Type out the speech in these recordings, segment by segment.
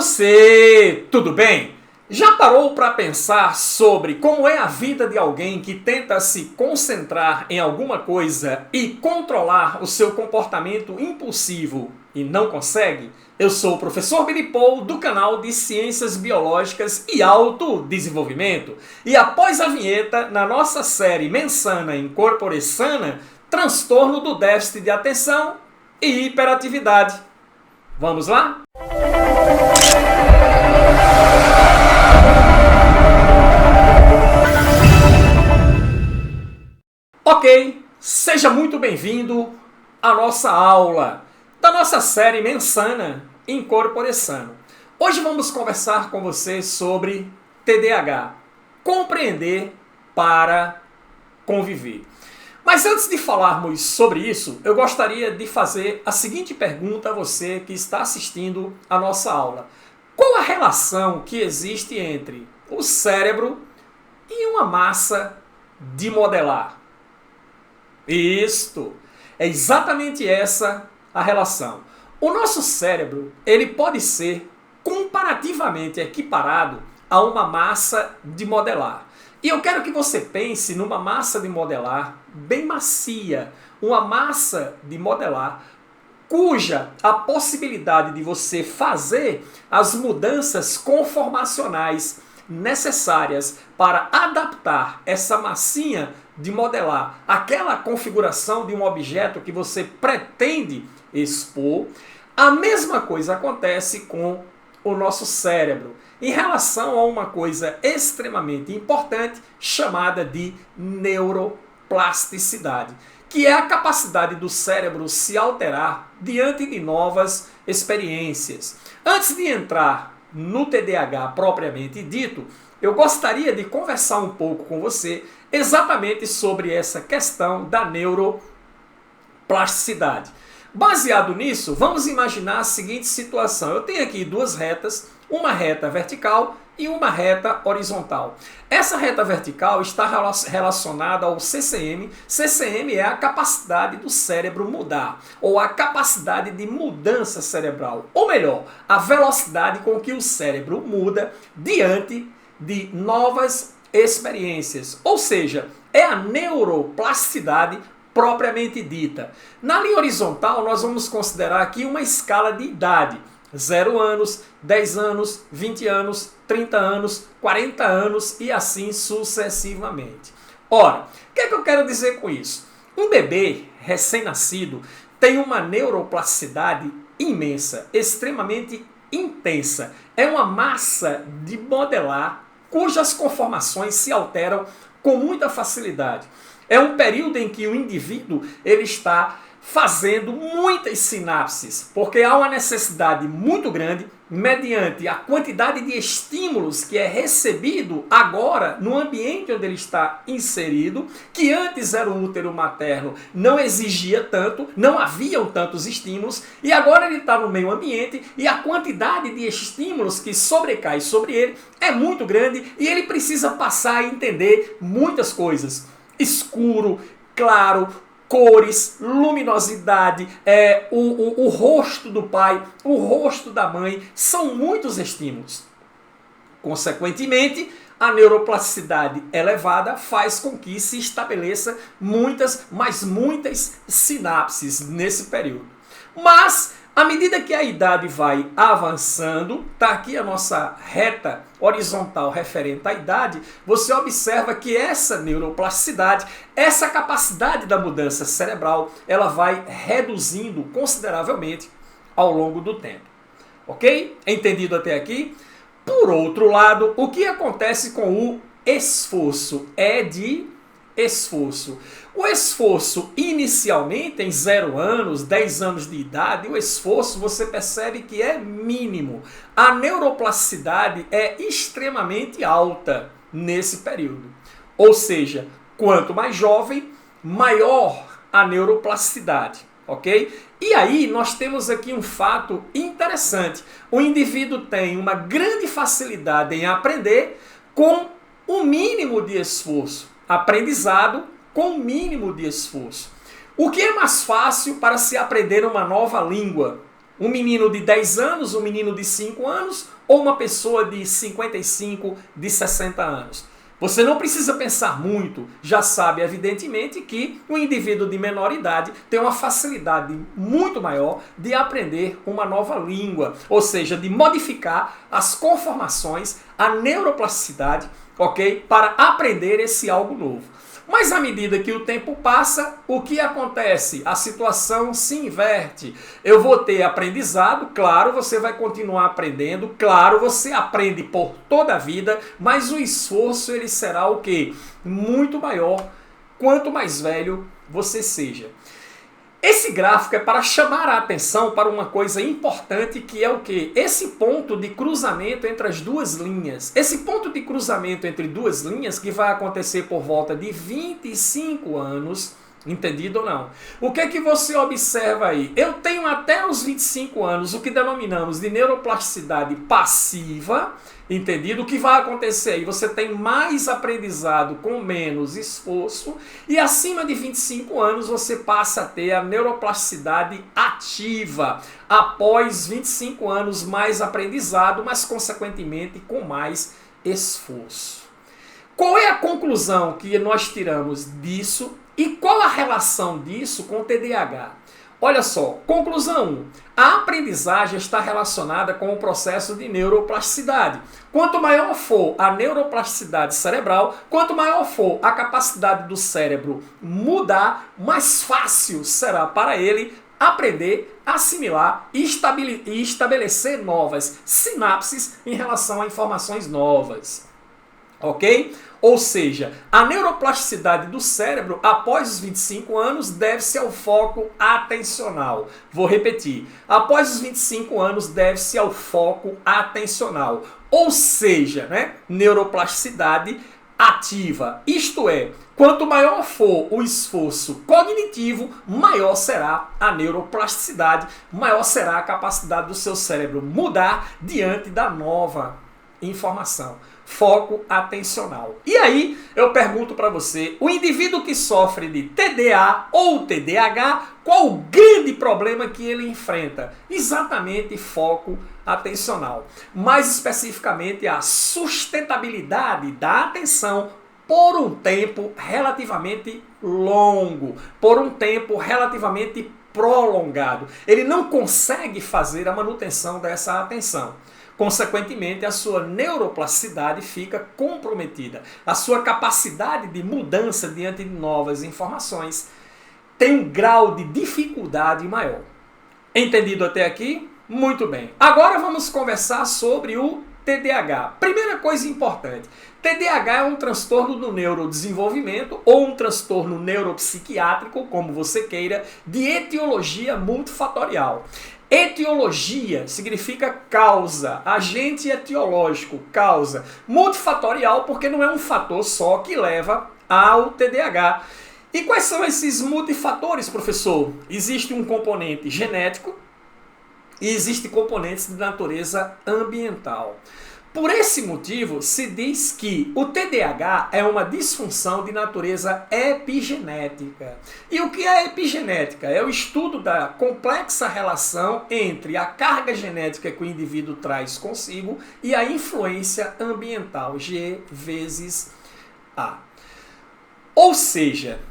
você, tudo bem? Já parou para pensar sobre como é a vida de alguém que tenta se concentrar em alguma coisa e controlar o seu comportamento impulsivo e não consegue? Eu sou o professor Billy Paul do canal de Ciências Biológicas e Autodesenvolvimento. E após a vinheta, na nossa série Mensana in Corpore Sana, transtorno do déficit de atenção e hiperatividade. Vamos lá? Ok, seja muito bem-vindo à nossa aula da nossa série Mensana in Corpore Sano. Hoje vamos conversar com você sobre TDAH, compreender para conviver. Mas antes de falarmos sobre isso, eu gostaria de fazer a seguinte pergunta a você que está assistindo a nossa aula. Qual a relação que existe entre o cérebro e uma massa de modelar? Isto, é exatamente essa a relação. O nosso cérebro, ele pode ser comparativamente equiparado a uma massa de modelar. E eu quero que você pense numa massa de modelar bem macia, uma massa de modelar cuja a possibilidade de você fazer as mudanças conformacionais necessárias para adaptar essa massinha de modelar àquela configuração de um objeto que você pretende expor. A mesma coisa acontece com o nosso cérebro em relação a uma coisa extremamente importante chamada de neuroplasticidade, que é a capacidade do cérebro se alterar diante de novas experiências. Antes de entrar no TDAH propriamente dito, eu gostaria de conversar um pouco com você exatamente sobre essa questão da neuroplasticidade. Baseado nisso, vamos imaginar a seguinte situação. Eu tenho aqui duas retas, uma reta vertical e uma reta horizontal. Essa reta vertical está relacionada ao CCM. CCM é a capacidade do cérebro mudar, ou a capacidade de mudança cerebral. Ou melhor, a velocidade com que o cérebro muda diante de novas experiências. Ou seja, é a neuroplasticidade propriamente dita. Na linha horizontal, nós vamos considerar aqui uma escala de idade. 0 anos, 10 anos, 20 anos, 30 anos, 40 anos e assim sucessivamente. Ora, o que é que eu quero dizer com isso? Um bebê recém-nascido tem uma neuroplasticidade imensa, extremamente intensa. É uma massa de modelar cujas conformações se alteram com muita facilidade. É um período em que o indivíduo ele está fazendo muitas sinapses, porque há uma necessidade muito grande, mediante a quantidade de estímulos que é recebido agora no ambiente onde ele está inserido, que antes era o útero materno, não exigia tanto, não haviam tantos estímulos, e agora ele está no meio ambiente e a quantidade de estímulos que sobrecai sobre ele é muito grande e ele precisa passar a entender muitas coisas. Escuro, claro, cores, luminosidade, o rosto do pai, o rosto da mãe, são muitos estímulos. Consequentemente, a neuroplasticidade elevada faz com que se estabeleça muitas sinapses nesse período. Mas, à medida que a idade vai avançando, está aqui a nossa reta horizontal referente à idade, você observa que essa neuroplasticidade, essa capacidade da mudança cerebral, ela vai reduzindo consideravelmente ao longo do tempo. Ok? Entendido até aqui? Por outro lado, o que acontece com o esforço? É de esforço. O esforço inicialmente em 0 anos, 10 anos de idade, o esforço você percebe que é mínimo. A neuroplasticidade é extremamente alta nesse período. Ou seja, quanto mais jovem, maior a neuroplasticidade, ok? E aí nós temos aqui um fato interessante. O indivíduo tem uma grande facilidade em aprender com o mínimo de esforço. Aprendizado com o mínimo de esforço. O que é mais fácil para se aprender uma nova língua? Um menino de 10 anos, um menino de 5 anos ou uma pessoa de 55, de 60 anos? Você não precisa pensar muito, já sabe evidentemente que o indivíduo de menor idade tem uma facilidade muito maior de aprender uma nova língua, ou seja, de modificar as conformações, a neuroplasticidade, ok? Para aprender esse algo novo. Mas à medida que o tempo passa, o que acontece? A situação se inverte. Eu vou ter aprendizado, claro, você vai continuar aprendendo, claro, você aprende por toda a vida, mas o esforço ele será o quê? Muito maior quanto mais velho você seja. Esse gráfico é para chamar a atenção para uma coisa importante que é o quê? Esse ponto de cruzamento entre as duas linhas. Esse ponto de cruzamento entre duas linhas que vai acontecer por volta de 25 anos, entendido ou não? O que é que você observa aí? Eu tenho até os 25 anos o que denominamos de neuroplasticidade passiva, entendido? O que vai acontecer aí? Você tem mais aprendizado com menos esforço e acima de 25 anos você passa a ter a neuroplasticidade ativa. Após 25 anos mais aprendizado, mas consequentemente com mais esforço. Qual é a conclusão que nós tiramos disso e qual a relação disso com o TDAH? Olha só, conclusão 1. A aprendizagem está relacionada com o processo de neuroplasticidade. Quanto maior for a neuroplasticidade cerebral, quanto maior for a capacidade do cérebro mudar, mais fácil será para ele aprender, assimilar e estabelecer novas sinapses em relação a informações novas. Ok? Ou seja, a neuroplasticidade do cérebro após os 25 anos deve-se ao foco atencional. Vou repetir. Após os 25 anos deve-se ao foco atencional. Ou seja, né, neuroplasticidade ativa. Isto é, quanto maior for o esforço cognitivo, maior será a neuroplasticidade, maior será a capacidade do seu cérebro mudar diante da nova informação. Foco atencional. E aí, eu pergunto para você, o indivíduo que sofre de TDA ou TDAH, qual o grande problema que ele enfrenta? Exatamente foco atencional. Mais especificamente, a sustentabilidade da atenção por um tempo relativamente longo, por um tempo relativamente prolongado. Ele não consegue fazer a manutenção dessa atenção. Consequentemente, a sua neuroplasticidade fica comprometida. A sua capacidade de mudança diante de novas informações tem um grau de dificuldade maior. Entendido até aqui? Muito bem. Agora vamos conversar sobre o TDAH. Primeira coisa importante. TDAH é um transtorno do neurodesenvolvimento ou um transtorno neuropsiquiátrico, como você queira, de etiologia multifatorial. Etiologia significa causa, agente etiológico, causa. Multifatorial porque não é um fator só que leva ao TDAH. E quais são esses multifatores, professor? Existe um componente genético e existem componentes de natureza ambiental. Por esse motivo, se diz que o TDAH é uma disfunção de natureza epigenética. E o que é epigenética? É o estudo da complexa relação entre a carga genética que o indivíduo traz consigo e a influência ambiental, G vezes A. Ou seja,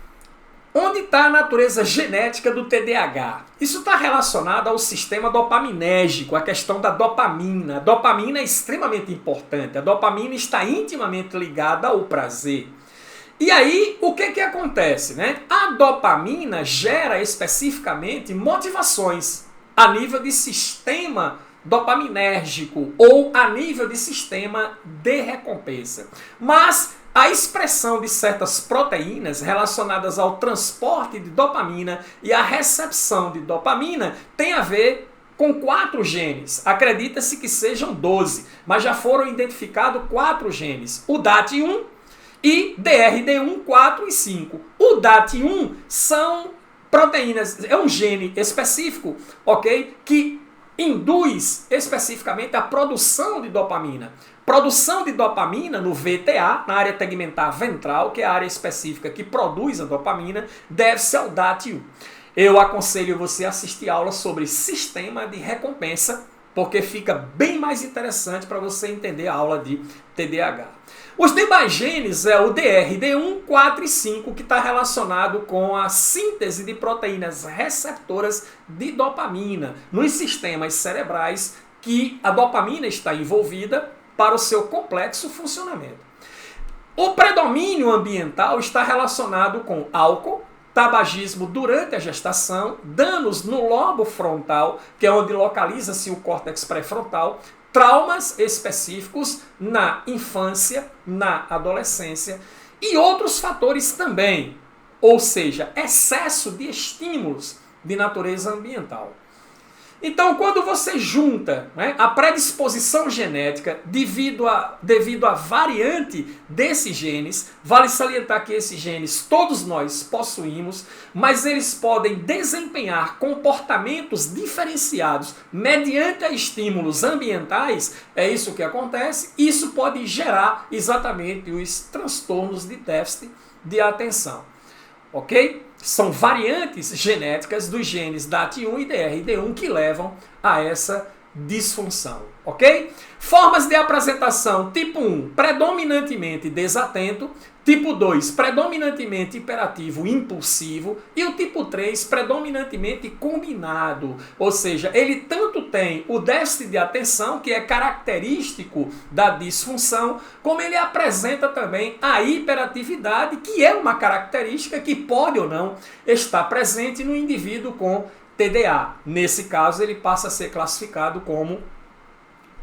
onde está a natureza genética do TDAH? Isso está relacionado ao sistema dopaminérgico, a questão da dopamina. A dopamina é extremamente importante. A dopamina está intimamente ligada ao prazer. E aí, o que acontece, né? A dopamina gera especificamente motivações a nível de sistema dopaminérgico ou a nível de sistema de recompensa. Mas a expressão de certas proteínas relacionadas ao transporte de dopamina e a recepção de dopamina tem a ver com 4 genes. Acredita-se que sejam 12, mas já foram identificados 4 genes. O DAT1 e DRD1, 4 e 5. O DAT1 são proteínas, é um gene específico, ok? Que induz especificamente a produção de dopamina. Produção de dopamina no VTA, na área tegmentar ventral, que é a área específica que produz a dopamina, deve-se ao DAT1. eu aconselho você a assistir aula sobre sistema de recompensa, porque fica bem mais interessante para você entender a aula de TDAH. Os demais genes é o DR, D1, 4 e 5, que está relacionado com a síntese de proteínas receptoras de dopamina nos sistemas cerebrais que a dopamina está envolvida para o seu complexo funcionamento. O predomínio ambiental está relacionado com álcool, tabagismo durante a gestação, danos no lobo frontal, que é onde localiza-se o córtex pré-frontal, traumas específicos na infância, na adolescência e outros fatores também, ou seja, excesso de estímulos de natureza ambiental. Então, quando você junta, né, a predisposição genética devido à variante desses genes, vale salientar que esses genes todos nós possuímos, mas eles podem desempenhar comportamentos diferenciados mediante estímulos ambientais, é isso que acontece, isso pode gerar exatamente os transtornos de déficit de atenção. Ok? São variantes genéticas dos genes DAT1 e DRD1 que levam a essa disfunção. Ok? Formas de apresentação: tipo 1, predominantemente desatento. Tipo 2, predominantemente hiperativo impulsivo. E o tipo 3, predominantemente combinado. Ou seja, ele tanto tem o déficit de atenção, que é característico da disfunção, como ele apresenta também a hiperatividade, que é uma característica que pode ou não estar presente no indivíduo com TDA. Nesse caso, ele passa a ser classificado como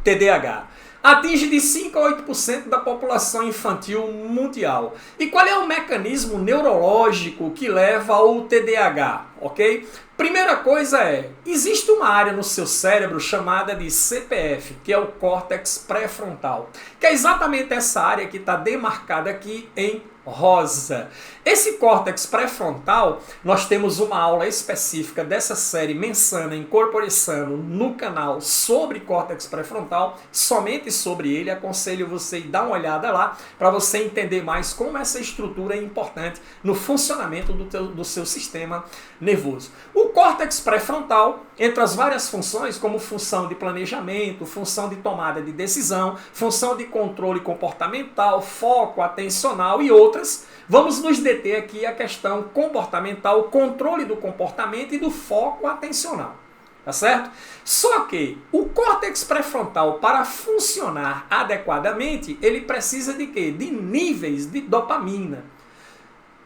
TDAH. Atinge de 5 a 8% da população infantil mundial. E qual é o mecanismo neurológico que leva ao TDAH? Ok? Primeira coisa existe uma área no seu cérebro chamada de CPF, que é o córtex pré-frontal, que é exatamente essa área que está demarcada aqui em rosa. Esse córtex pré-frontal, nós temos uma aula específica dessa série Mensana Incorpore Sano no canal sobre córtex pré-frontal, somente sobre ele. Aconselho você a dar uma olhada lá para você entender mais como essa estrutura é importante no funcionamento do seu sistema nervoso. O córtex pré-frontal, entre as várias funções, como função de planejamento, função de tomada de decisão, função de controle comportamental, foco atencional e outras, vamos nos deter aqui a questão comportamental, controle do comportamento e do foco atencional. Tá certo? Só que o córtex pré-frontal, para funcionar adequadamente, ele precisa de quê? De níveis de dopamina.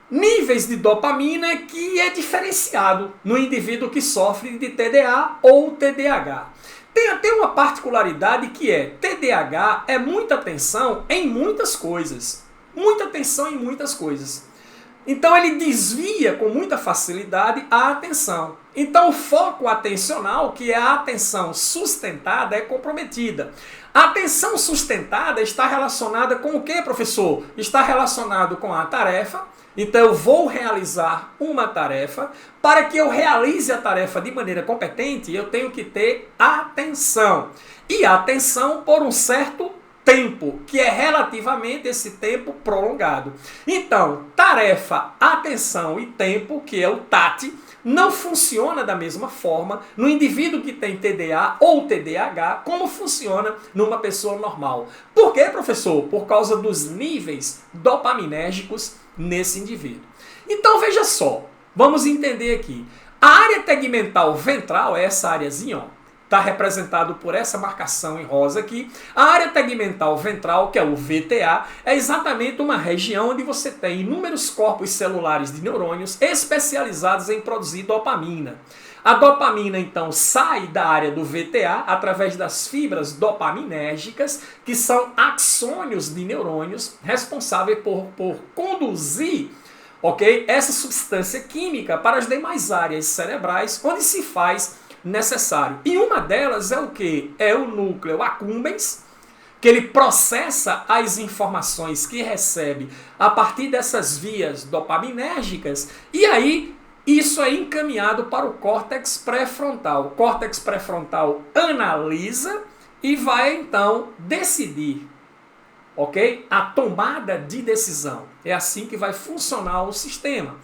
Níveis de dopamina que é diferenciado no indivíduo que sofre de TDA ou TDAH. Tem até uma particularidade que é, TDAH é muita atenção em muitas coisas. Muita atenção em muitas coisas. Então ele desvia com muita facilidade a atenção. Então o foco atencional, que é a atenção sustentada, é comprometida. A atenção sustentada está relacionada com o que, professor? Está relacionado com a tarefa. Então eu vou realizar uma tarefa. Para que eu realize a tarefa de maneira competente, eu tenho que ter atenção. E atenção por um certo tempo, que é relativamente esse tempo prolongado. Então, tarefa, atenção e tempo, que é o TAT, não funciona da mesma forma no indivíduo que tem TDA ou TDAH, como funciona numa pessoa normal. Por quê, professor? Por causa dos níveis dopaminérgicos nesse indivíduo. Então, veja só, vamos entender aqui. A área tegmental ventral, é essa areazinha, ó, está representado por essa marcação em rosa aqui. A área tegmental ventral, que é o VTA, é exatamente uma região onde você tem inúmeros corpos celulares de neurônios especializados em produzir dopamina. A dopamina, então, sai da área do VTA através das fibras dopaminérgicas, que são axônios de neurônios responsáveis por conduzir, ok, essa substância química para as demais áreas cerebrais, onde se faz necessário. E uma delas é o que? É o núcleo accumbens, que ele processa as informações que recebe a partir dessas vias dopaminérgicas, e aí isso é encaminhado para o córtex pré-frontal. O córtex pré-frontal analisa e vai então decidir, ok? A tomada de decisão. É assim que vai funcionar o sistema.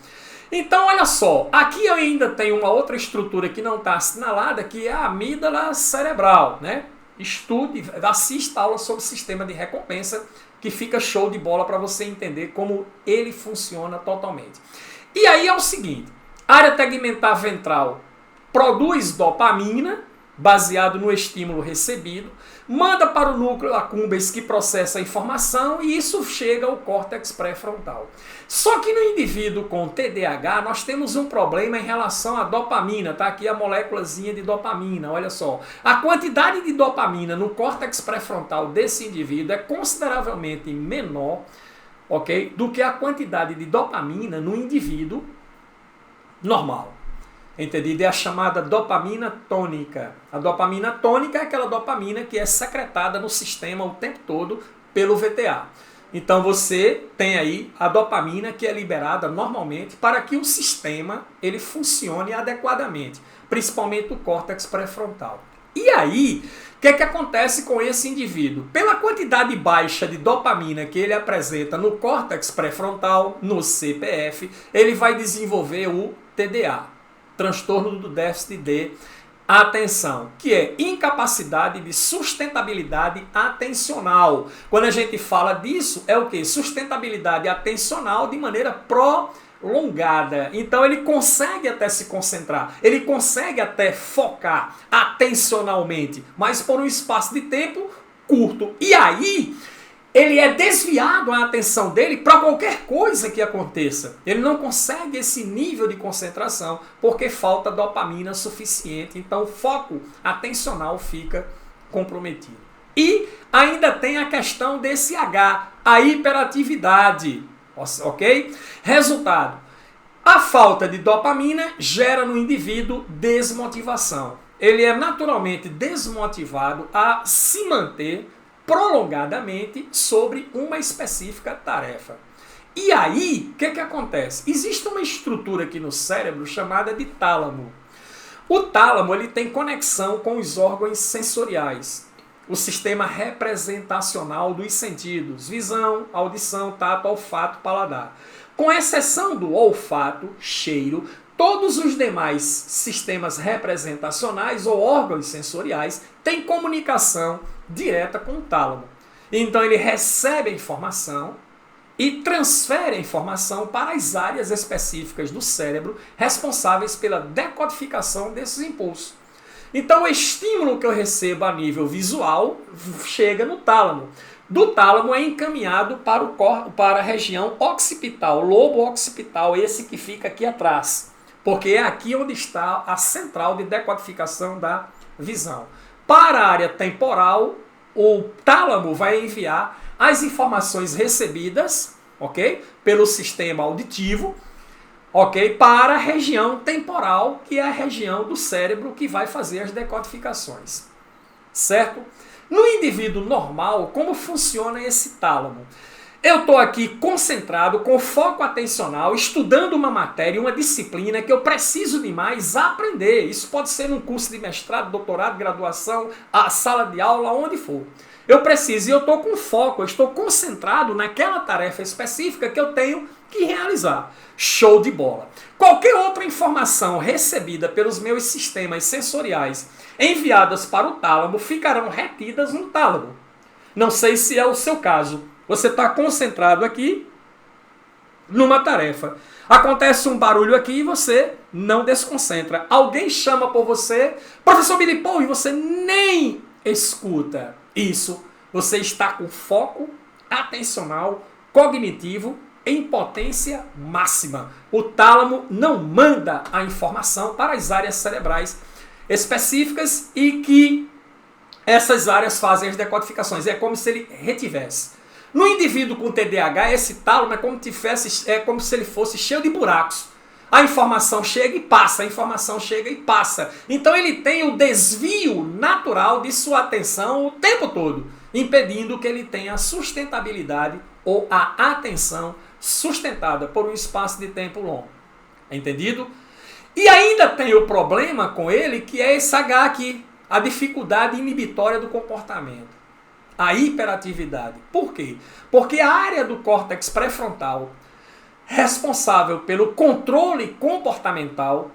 Então, olha só, aqui eu ainda tenho uma outra estrutura que não está assinalada, que é a amígdala cerebral, né? Estude, assista a aula sobre sistema de recompensa, que fica show de bola para você entender como ele funciona totalmente. E aí é o seguinte, a área tegmentar ventral produz dopamina, baseado no estímulo recebido, manda para o núcleo accumbens que processa a informação e isso chega ao córtex pré-frontal. Só que no indivíduo com TDAH nós temos um problema em relação à dopamina, tá aqui a moléculazinha de dopamina, olha só. A quantidade de dopamina no córtex pré-frontal desse indivíduo é consideravelmente menor, ok, do que a quantidade de dopamina no indivíduo normal. Entendido? É a chamada dopamina tônica. A dopamina tônica é aquela dopamina que é secretada no sistema o tempo todo pelo VTA. Então você tem aí a dopamina que é liberada normalmente para que o sistema ele funcione adequadamente, principalmente o córtex pré-frontal. E aí, o que acontece com esse indivíduo? Pela quantidade baixa de dopamina que ele apresenta no córtex pré-frontal, no CPF, ele vai desenvolver o TDA. Transtorno do déficit de atenção, que é incapacidade de sustentabilidade atencional. Quando a gente fala disso, é o que? Sustentabilidade atencional de maneira prolongada. Então ele consegue até se concentrar, ele consegue até focar atencionalmente, mas por um espaço de tempo curto. E aí ele é desviado a atenção dele para qualquer coisa que aconteça. Ele não consegue esse nível de concentração porque falta dopamina suficiente. Então o foco atencional fica comprometido. E ainda tem a questão desse H, a hiperatividade. Ok? Resultado. A falta de dopamina gera no indivíduo desmotivação. Ele é naturalmente desmotivado a se manter prolongadamente sobre uma específica tarefa. E aí, o que acontece? Existe uma estrutura aqui no cérebro chamada de tálamo. O tálamo ele tem conexão com os órgãos sensoriais, o sistema representacional dos sentidos, visão, audição, tato, olfato, paladar. Com exceção do olfato, cheiro, todos os demais sistemas representacionais ou órgãos sensoriais têm comunicação direta com o tálamo. Então ele recebe a informação e transfere a informação para as áreas específicas do cérebro responsáveis pela decodificação desses impulsos. Então o estímulo que eu recebo a nível visual chega no tálamo. Do tálamo é encaminhado para a região occipital, lobo occipital, esse que fica aqui atrás. Porque é aqui onde está a central de decodificação da visão. Para a área temporal, o tálamo vai enviar as informações recebidas, ok, pelo sistema auditivo, ok, para a região temporal, que é a região do cérebro que vai fazer as decodificações. Certo? No indivíduo normal, como funciona esse tálamo? Eu estou aqui concentrado, com foco atencional, estudando uma matéria, uma disciplina que eu preciso demais aprender. Isso pode ser num curso de mestrado, doutorado, graduação, a sala de aula, onde for. Eu preciso e eu estou com foco, eu estou concentrado naquela tarefa específica que eu tenho que realizar. Show de bola. Qualquer outra informação recebida pelos meus sistemas sensoriais enviadas para o tálamo ficarão retidas no tálamo. Não sei se é o seu caso. Você está concentrado aqui numa tarefa. Acontece um barulho aqui e você não desconcentra. Alguém chama por você, professor Billy Paul, e você nem escuta. Isso, você está com foco atencional, cognitivo, em potência máxima. O tálamo não manda a informação para as áreas cerebrais específicas e que essas áreas fazem as decodificações. É como se ele retivesse. No indivíduo com TDAH, esse tálamo é como se ele fosse cheio de buracos. A informação chega e passa, a informação chega e passa. Então ele tem o desvio natural de sua atenção o tempo todo, impedindo que ele tenha a sustentabilidade ou a atenção sustentada por um espaço de tempo longo. Entendido? E ainda tem o problema com ele, que é esse H aqui, a dificuldade inibitória do comportamento. A hiperatividade. Por quê? Porque a área do córtex pré-frontal responsável pelo controle comportamental,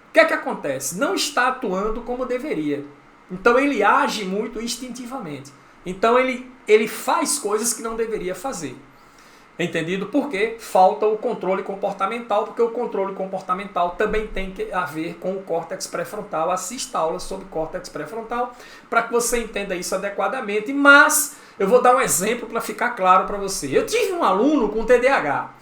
o que é que acontece? Não está atuando como deveria. Então ele age muito instintivamente. Então ele faz coisas que não deveria fazer. Entendido? Porque falta o controle comportamental, porque o controle comportamental também tem a ver com o córtex pré-frontal. Assista a aula sobre córtex pré-frontal para que você entenda isso adequadamente. Mas eu vou dar um exemplo para ficar claro para você. Eu tive um aluno com TDAH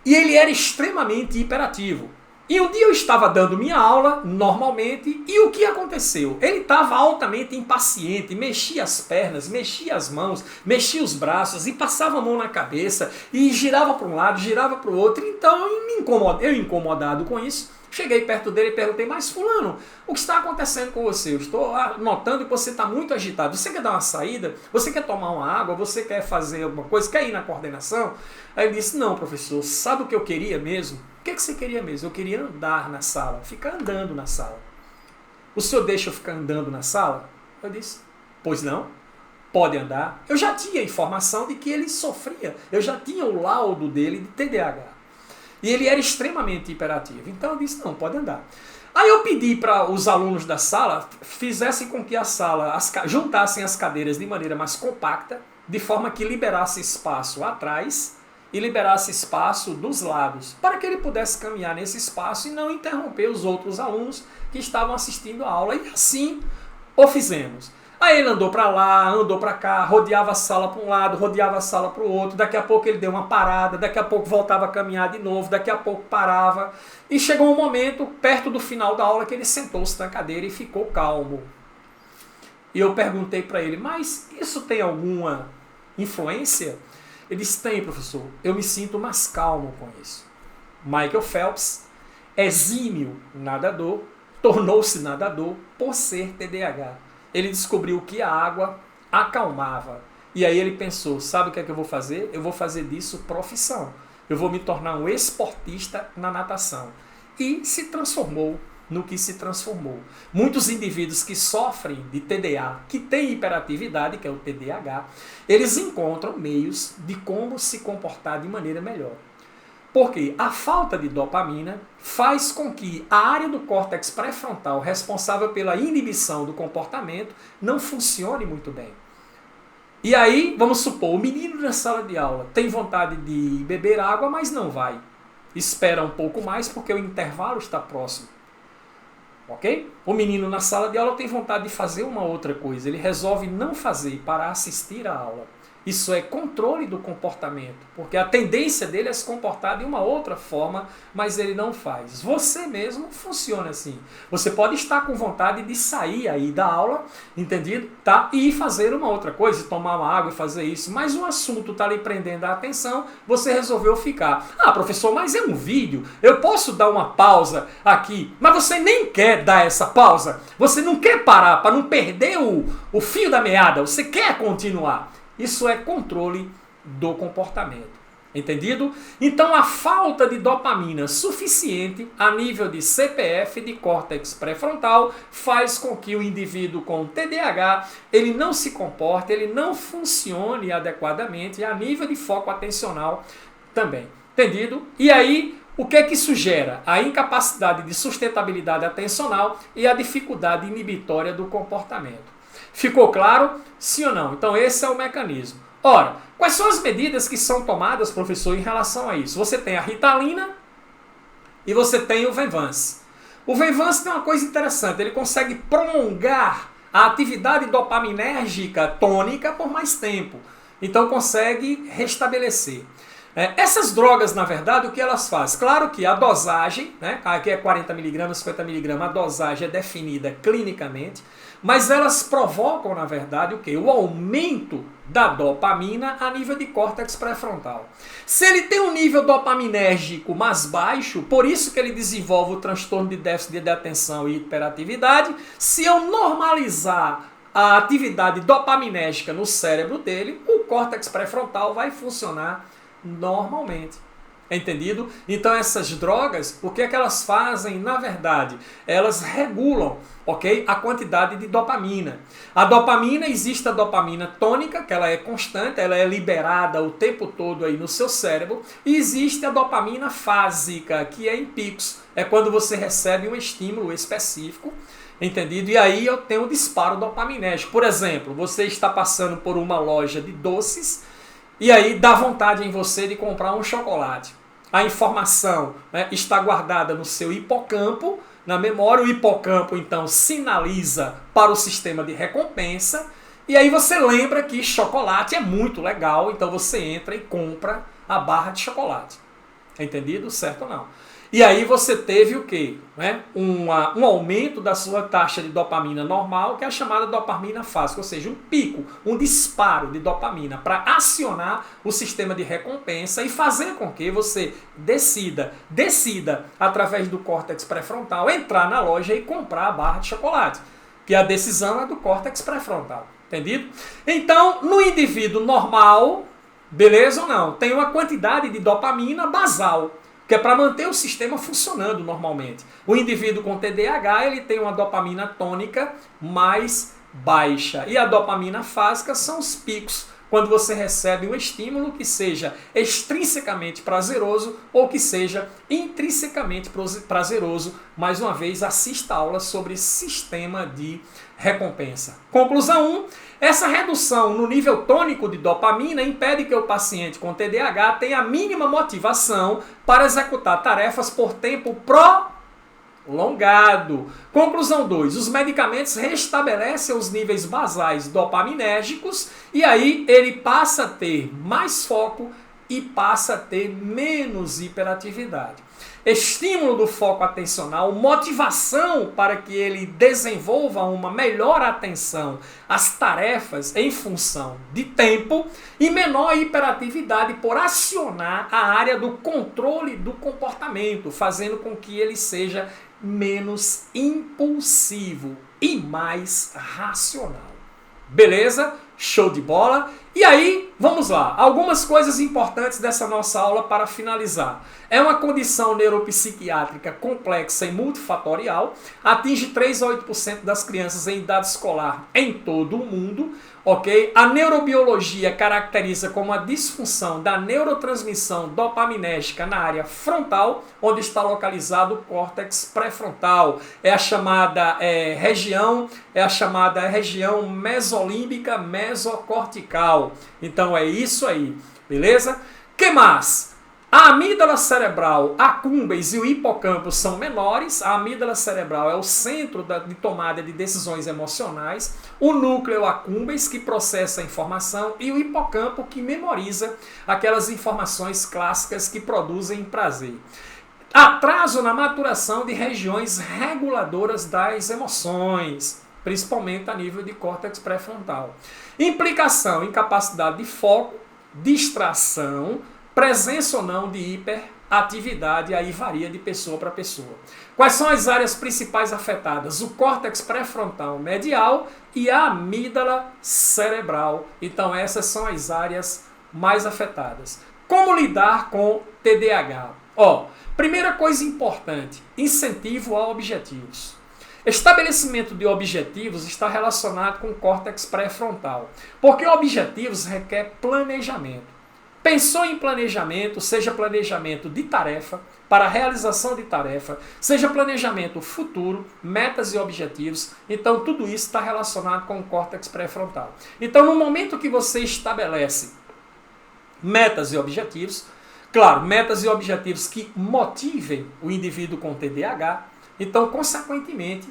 e ele era extremamente hiperativo. E um dia eu estava dando minha aula, normalmente, e o que aconteceu? Ele estava altamente impaciente, mexia as pernas, mexia as mãos, mexia os braços, e passava a mão na cabeça, e girava para um lado, girava para o outro. Então eu incomodado com isso, cheguei perto dele e perguntei, mas fulano, o que está acontecendo com você? Eu estou notando que você está muito agitado. Você quer dar uma saída? Você quer tomar uma água? Você quer fazer alguma coisa? Quer ir na coordenação? Aí ele disse, não, professor, sabe o que eu queria mesmo? O que você queria mesmo? Eu queria andar na sala, ficar andando na sala. O senhor deixa eu ficar andando na sala? Eu disse, pois não, pode andar. Eu já tinha informação de que ele sofria, eu já tinha o laudo dele de TDAH. E ele era extremamente hiperativo. Então eu disse, não, pode andar. Aí eu pedi para os alunos da sala fizessem com que a sala juntassem as cadeiras de maneira mais compacta, de forma que liberasse espaço atrás e liberasse espaço dos lados, para que ele pudesse caminhar nesse espaço e não interromper os outros alunos que estavam assistindo a aula. E assim o fizemos. Aí ele andou para lá, andou para cá, rodeava a sala para um lado, rodeava a sala para o outro, daqui a pouco ele deu uma parada, daqui a pouco voltava a caminhar de novo, daqui a pouco parava. E chegou um momento, perto do final da aula, que ele sentou-se na cadeira e ficou calmo. E eu perguntei para ele, mas isso tem alguma influência? Ele disse, tem, professor, eu me sinto mais calmo com isso. Michael Phelps, exímio nadador, tornou-se nadador por ser TDAH. Ele descobriu que a água acalmava. E aí ele pensou, sabe o que é que eu vou fazer? Eu vou fazer disso profissão. Eu vou me tornar um esportista na natação. E se transformou no que se transformou. Muitos indivíduos que sofrem de TDA, que têm hiperatividade, que é o TDAH, eles encontram meios de como se comportar de maneira melhor. Porque a falta de dopamina faz com que a área do córtex pré-frontal responsável pela inibição do comportamento não funcione muito bem. E aí, vamos supor, o menino na sala de aula tem vontade de beber água, mas não vai. Espera um pouco mais porque o intervalo está próximo. Ok? O menino na sala de aula tem vontade de fazer uma outra coisa. Ele resolve não fazer para assistir à aula. Isso é controle do comportamento, porque a tendência dele é se comportar de uma outra forma, mas ele não faz. Você mesmo funciona assim. Você pode estar com vontade de sair aí da aula, entendido? Tá? E fazer uma outra coisa, tomar uma água e fazer isso, mas o assunto está lhe prendendo a atenção, você resolveu ficar. Ah, professor, mas é um vídeo, eu posso dar uma pausa aqui, mas você nem quer dar essa pausa, você não quer parar para não perder o fio da meada, você quer continuar. Isso é controle do comportamento. Entendido? Então a falta de dopamina suficiente a nível de CPF, de córtex pré-frontal, faz com que o indivíduo com TDAH ele não se comporte, ele não funcione adequadamente a nível de foco atencional também. Entendido? E aí, o que é que isso gera? A incapacidade de sustentabilidade atencional e a dificuldade inibitória do comportamento. Ficou claro? Sim ou não? Então esse é o mecanismo. Ora, quais são as medidas que são tomadas, professor, em relação a isso? Você tem a Ritalina e você tem o Venvance. O Venvance tem uma coisa interessante, ele consegue prolongar a atividade dopaminérgica tônica por mais tempo. Então consegue restabelecer. Essas drogas, na verdade, o que elas fazem? Claro que a dosagem, né, aqui é 40 mg, 50 mg, a dosagem é definida clinicamente, mas elas provocam, na verdade, o quê? O aumento da dopamina a nível de córtex pré-frontal. Se ele tem um nível dopaminérgico mais baixo, por isso que ele desenvolve o transtorno de déficit de atenção e hiperatividade, se eu normalizar a atividade dopaminérgica no cérebro dele, o córtex pré-frontal vai funcionar normalmente. Entendido? Então essas drogas, o que é que elas fazem? Na verdade, elas regulam, ok? A quantidade de dopamina. A dopamina, existe a dopamina tônica, que ela é constante, ela é liberada o tempo todo aí no seu cérebro. E existe a dopamina fásica, que é em picos. É quando você recebe um estímulo específico, entendido? E aí eu tenho um disparo dopaminérgico. Por exemplo, você está passando por uma loja de doces e aí dá vontade em você de comprar um chocolate. A informação, né, está guardada no seu hipocampo, na memória. O hipocampo, então, sinaliza para o sistema de recompensa. E aí você lembra que chocolate é muito legal, então você entra e compra a barra de chocolate. Entendido? Certo ou não? E aí você teve o quê? Né? Um aumento da sua taxa de dopamina normal, que é a chamada dopamina fásica, ou seja, um pico, um disparo de dopamina para acionar o sistema de recompensa e fazer com que você decida através do córtex pré-frontal, entrar na loja e comprar a barra de chocolate. Que a decisão é do córtex pré-frontal. Entendido? Então, no indivíduo normal, beleza ou não, tem uma quantidade de dopamina basal, que é para manter o sistema funcionando normalmente. O indivíduo com TDAH, ele tem uma dopamina tônica mais baixa. E a dopamina fásica são os picos, quando você recebe um estímulo que seja extrinsecamente prazeroso ou que seja intrinsecamente prazeroso. Mais uma vez, assista a aula sobre sistema de recompensa. Conclusão 1. Essa redução no nível tônico de dopamina impede que o paciente com TDAH tenha a mínima motivação para executar tarefas por tempo prolongado. Conclusão 2. Os medicamentos restabelecem os níveis basais dopaminérgicos e aí ele passa a ter mais foco e passa a ter menos hiperatividade. Estímulo do foco atencional, motivação para que ele desenvolva uma melhor atenção às tarefas em função de tempo e menor hiperatividade por acionar a área do controle do comportamento, fazendo com que ele seja menos impulsivo e mais racional. Beleza? Show de bola? E aí, vamos lá. Algumas coisas importantes dessa nossa aula para finalizar. É uma condição neuropsiquiátrica complexa e multifatorial. Atinge 3 a 8% das crianças em idade escolar em todo o mundo. Ok? A neurobiologia caracteriza como a disfunção da neurotransmissão dopaminérgica na área frontal, onde está localizado o córtex pré-frontal. É a chamada região mesolímbica mesocortical. Então é isso aí, beleza? Que mais? A amígdala cerebral accumbens e o hipocampo são menores. A amígdala cerebral é o centro de tomada de decisões emocionais. O núcleo accumbens, que processa a informação, e o hipocampo, que memoriza aquelas informações clássicas que produzem prazer. Atraso na maturação de regiões reguladoras das emoções, principalmente a nível de córtex pré-frontal. Implicação em capacidade de foco, distração, presença ou não de hiperatividade, aí varia de pessoa para pessoa. Quais são as áreas principais afetadas? O córtex pré-frontal medial e a amígdala cerebral. Então essas são as áreas mais afetadas. Como lidar com TDAH? Primeira coisa importante, incentivo a objetivos. Estabelecimento de objetivos está relacionado com o córtex pré-frontal, porque objetivos requer planejamento. Pensou em planejamento, seja planejamento de tarefa, para a realização de tarefa, seja planejamento futuro, metas e objetivos, então tudo isso está relacionado com o córtex pré-frontal. Então no momento que você estabelece metas e objetivos, claro, metas e objetivos que motivem o indivíduo com TDAH, então consequentemente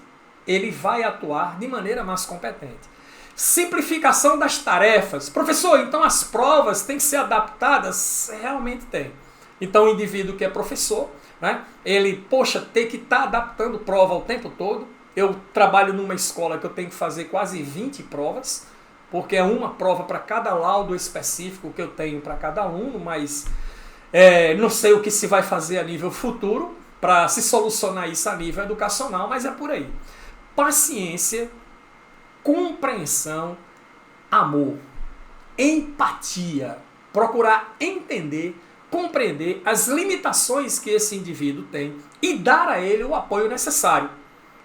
ele vai atuar de maneira mais competente. Simplificação das tarefas. Professor, então as provas têm que ser adaptadas? Realmente tem. Então o indivíduo que é professor, né, ele, tem que estar adaptando prova o tempo todo. Eu trabalho numa escola que eu tenho que fazer quase 20 provas, porque é uma prova para cada laudo específico que eu tenho para cada aluno, mas não sei o que se vai fazer a nível futuro para se solucionar isso a nível educacional, mas é por aí. Paciência, compreensão, amor, empatia, procurar entender compreender as limitações que esse indivíduo tem e dar a ele o apoio necessário.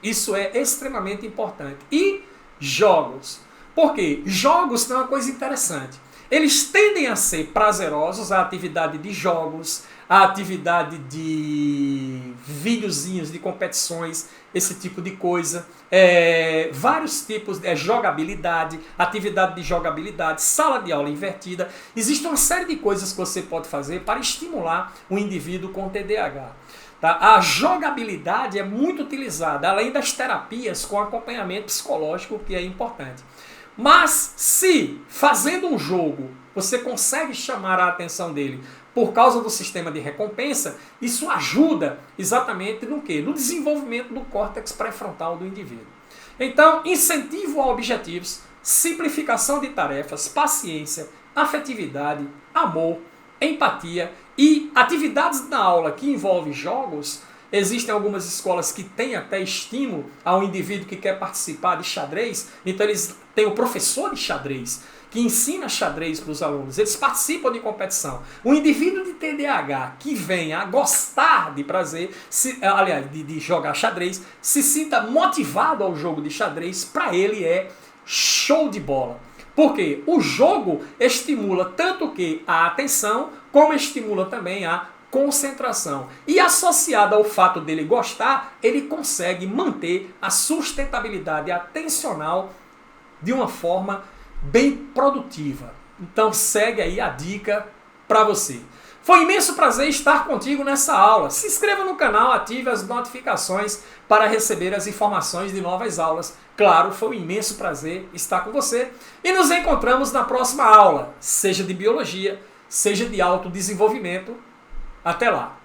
Isso é extremamente importante. E jogos. Por quê? Jogos têm uma coisa interessante. Eles tendem a ser prazerosos, a atividade de jogos, a atividade de videozinhos, de competições, esse tipo de coisa. Vários tipos de jogabilidade, atividade de jogabilidade, sala de aula invertida. Existe uma série de coisas que você pode fazer para estimular o indivíduo com TDAH. Tá? A jogabilidade é muito utilizada, além das terapias com acompanhamento psicológico, que é importante. Mas se, fazendo um jogo, você consegue chamar a atenção dele por causa do sistema de recompensa, isso ajuda exatamente no quê? No desenvolvimento do córtex pré-frontal do indivíduo. Então, incentivo a objetivos, simplificação de tarefas, paciência, afetividade, amor, empatia e atividades na aula que envolvem jogos. Existem algumas escolas que têm até estímulo ao indivíduo que quer participar de xadrez, então eles têm o professor de xadrez, que ensina xadrez para os alunos, eles participam de competição. O indivíduo de TDAH que venha a gostar de prazer, de jogar xadrez, se sinta motivado ao jogo de xadrez, para ele é show de bola. Porque o jogo estimula tanto que a atenção, como estimula também a concentração. E associado ao fato dele gostar, ele consegue manter a sustentabilidade atencional de uma forma bem produtiva. Então segue aí a dica para você. Foi um imenso prazer estar contigo nessa aula. Se inscreva no canal, ative as notificações para receber as informações de novas aulas. Claro, foi um imenso prazer estar com você. E nos encontramos na próxima aula, seja de biologia, seja de autodesenvolvimento. Até lá!